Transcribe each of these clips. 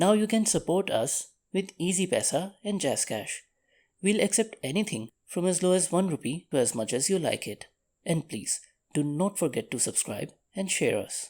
Now you can support us with Easy Paisa and Jazz Cash. We'll accept anything from as low as 1 rupee to as much as you like it. And please, do not forget to subscribe and share us.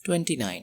29.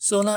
16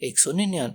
199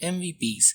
MVPs,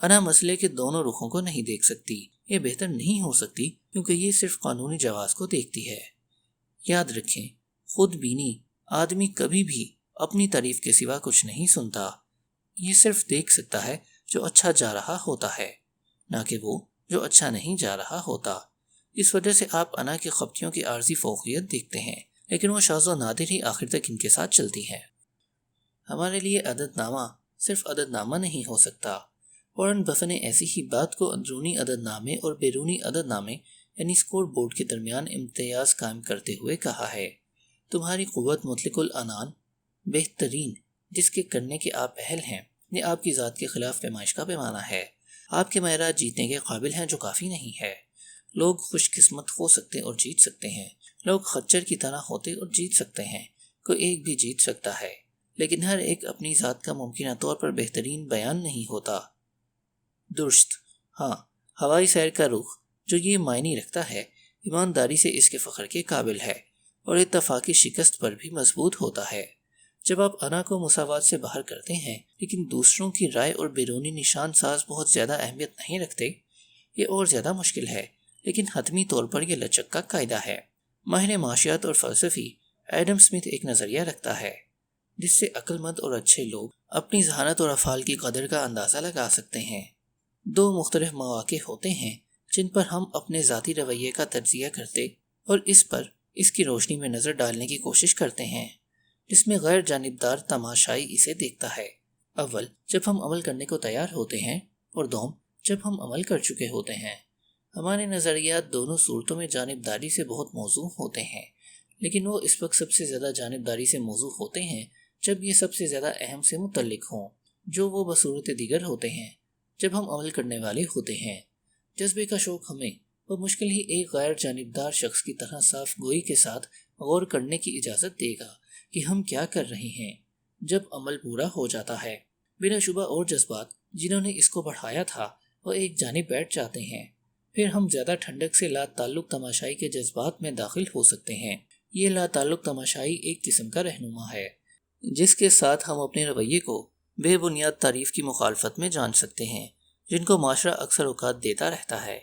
انا مسئلے کے دونوں رخوں کو نہیں دیکھ سکتی، یہ بہتر نہیں ہو سکتی کیونکہ یہ صرف قانونی جواز کو دیکھتی ہے۔ یاد رکھیں، خود بینی آدمی کبھی بھی اپنی تعریف کے سوا کچھ نہیں سنتا، یہ صرف دیکھ سکتا ہے جو اچھا جا رہا ہوتا ہے، نہ کہ وہ جو اچھا نہیں جا رہا ہوتا۔ اس وجہ سے آپ انا کی خپتیوں کی عارضی فوقیت دیکھتے ہیں، لیکن وہ شاذ و نادر ہی آخر تک ان کے ساتھ چلتی ہے۔ ہمارے لیے عدد نامہ صرف عدد نامہ نہیں ہو سکتا۔ وارن بفے نے ایسی ہی بات کو اندرونی عدد نامے اور بیرونی عدد نامے یعنی اسکور بورڈ کے درمیان امتیاز قائم کرتے ہوئے کہا ہے، تمہاری قوت مطلق العنان بہترین جس کے کرنے کے آپ اہل ہیں، یہ آپ کی ذات کے خلاف پیمائش کا پیمانہ ہے۔ آپ کے معیارات جیتنے کے قابل ہیں جو کافی نہیں ہے۔ لوگ خوش قسمت ہو سکتے اور جیت سکتے ہیں، لوگ خچر کی طرح ہوتے اور جیت سکتے ہیں، کوئی ایک بھی جیت سکتا ہے، لیکن ہر ایک اپنی ذات کا ممکنہ طور پر بہترین بیان نہیں ہوتا۔ درست، ہاں، ہوائی سیر کا رخ جو یہ معنی رکھتا ہے ایمانداری سے اس کے فخر کے قابل ہے اور اتفاقی شکست پر بھی مضبوط ہوتا ہے۔ جب آپ انا کو مساوات سے باہر کرتے ہیں لیکن دوسروں کی رائے اور بیرونی نشان ساز بہت زیادہ اہمیت نہیں رکھتے، یہ اور زیادہ مشکل ہے، لیکن حتمی طور پر یہ لچک کا قاعدہ ہے۔ ماہر معاشیات اور فلسفی ایڈم اسمتھ ایک نظریہ رکھتا ہے جس سے عقل مند اور اچھے لوگ اپنی ذہانت اور افعال کی قدر کا اندازہ لگا سکتے ہیں۔ دو مختلف مواقع ہوتے ہیں جن پر ہم اپنے ذاتی رویے کا تجزیہ کرتے اور اس کی روشنی میں نظر ڈالنے کی کوشش کرتے ہیں، جس میں غیر جانبدار تماشائی اسے دیکھتا ہے۔ اول، جب ہم عمل کرنے کو تیار ہوتے ہیں، اور دوم، جب ہم عمل کر چکے ہوتے ہیں۔ ہمارے نظریات دونوں صورتوں میں جانبداری سے بہت موزوں ہوتے ہیں، لیکن وہ اس وقت سب سے زیادہ جانبداری سے موزوں ہوتے ہیں جب یہ سب سے زیادہ اہم سے متعلق ہوں، جو وہ بصورت دیگر ہوتے ہیں جب ہم عمل کرنے والے ہوتے ہیں۔ جذبے کا شوق ہمیں بمشکل ہی ایک غیر جانبدار شخص کی طرح صاف گوئی کے ساتھ غور کرنے کی اجازت دے گا کہ ہم کیا کر رہے ہیں۔ جب عمل پورا ہو جاتا ہے، بلا شبہ اور جذبات جنہوں نے اس کو بڑھایا تھا وہ ایک جانب بیٹھ جاتے ہیں، پھر ہم زیادہ ٹھنڈک سے لا تعلق تماشائی کے جذبات میں داخل ہو سکتے ہیں۔ یہ لا تعلق تماشائی ایک قسم کا رہنما ہے جس کے ساتھ ہم اپنے رویے کو بے بنیاد تعریف کی مخالفت میں جان سکتے ہیں، جن کو معاشرہ اکثر اوقات دیتا رہتا ہے،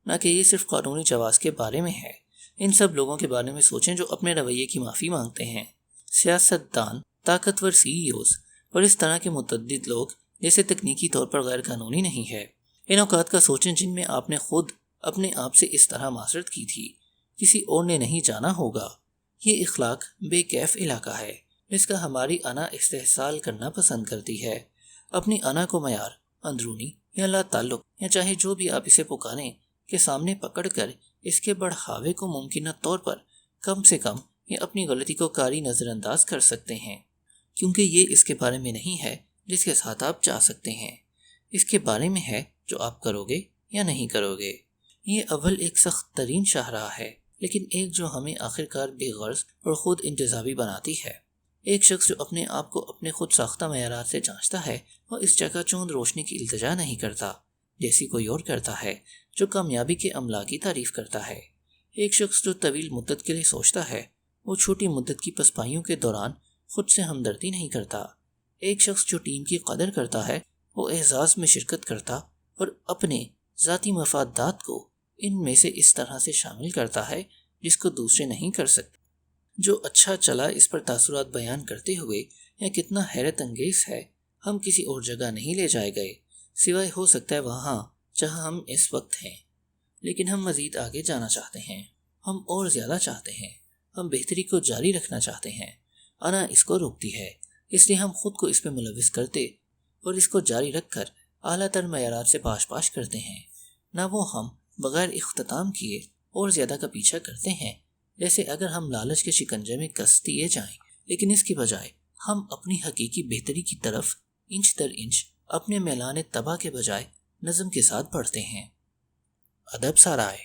نہ کہ یہ صرف قانونی جواز کے بارے میں ہے۔ ان سب لوگوں کے بارے میں سوچیں جو اپنے رویے کی معافی مانگتے ہیں، سیاست دان، طاقتور سی ای اوز اور اس طرح کے متعدد لوگ جیسے تکنیکی طور پر غیر قانونی نہیں ہے۔ ان اوقات کا سوچیں جن میں آپ نے خود اپنے آپ سے اس طرح معاشرت کی تھی، کسی اور نے نہیں جانا ہوگا۔ یہ اخلاق بے کیف علاقہ ہے جس کا ہماری انا استحصال کرنا پسند کرتی ہے۔ اپنی انا کو معیار، اندرونی یا لا تعلق یا چاہے جو بھی آپ اسے پکاریں کے سامنے پکڑ کر اس کے بڑھاوے کو ممکنہ طور پر کم سے کم یا اپنی غلطی کو کاری نظر انداز کر سکتے ہیں، کیونکہ یہ اس کے بارے میں نہیں ہے جس کے ساتھ آپ جا سکتے ہیں، اس کے بارے میں ہے جو آپ کرو گے یا نہیں کرو گے۔ یہ اول ایک سخت ترین شاہراہ ہے، لیکن ایک جو ہمیں آخرکار بے غرض اور خود انتظامی بناتی ہے۔ ایک شخص جو اپنے آپ کو اپنے خود ساختہ معیارات سے جانچتا ہے وہ اس چکا چوند روشنی کی التجا نہیں کرتا جیسی کوئی اور کرتا ہے جو کامیابی کے املا کی تعریف کرتا ہے۔ ایک شخص جو طویل مدت کے لیے سوچتا ہے وہ چھوٹی مدت کی پسپائیوں کے دوران خود سے ہمدردی نہیں کرتا۔ ایک شخص جو ٹیم کی قدر کرتا ہے وہ اعزاز میں شرکت کرتا اور اپنے ذاتی مفادات کو ان میں سے اس طرح سے شامل کرتا ہے جس کو دوسرے نہیں کر سکتے۔ جو اچھا چلا اس پر تاثرات بیان کرتے ہوئے یا کتنا حیرت انگیز ہے ہم کسی اور جگہ نہیں لے جائے گئے، سوائے ہو سکتا ہے وہاں جہاں ہم اس وقت ہیں، لیکن ہم مزید آگے جانا چاہتے ہیں، ہم اور زیادہ چاہتے ہیں، ہم بہتری کو جاری رکھنا چاہتے ہیں۔ انا اس کو روکتی ہے، اس لیے ہم خود کو اس میں ملوث کرتے اور اس کو جاری رکھ کر اعلیٰ تر معیارات سے پاش کرتے ہیں۔ نہ وہ ہم بغیر اختتام کیے اور زیادہ کا پیچھا کرتے ہیں جیسے اگر ہم لالچ کے شکنجے میں کس دیے جائیں، لیکن اس کی بجائے ہم اپنی حقیقی بہتری کی طرف انچ در انچ اپنے میلان تباہ کے بجائے نظم کے ساتھ بڑھتے ہیں۔ ادب سارائے۔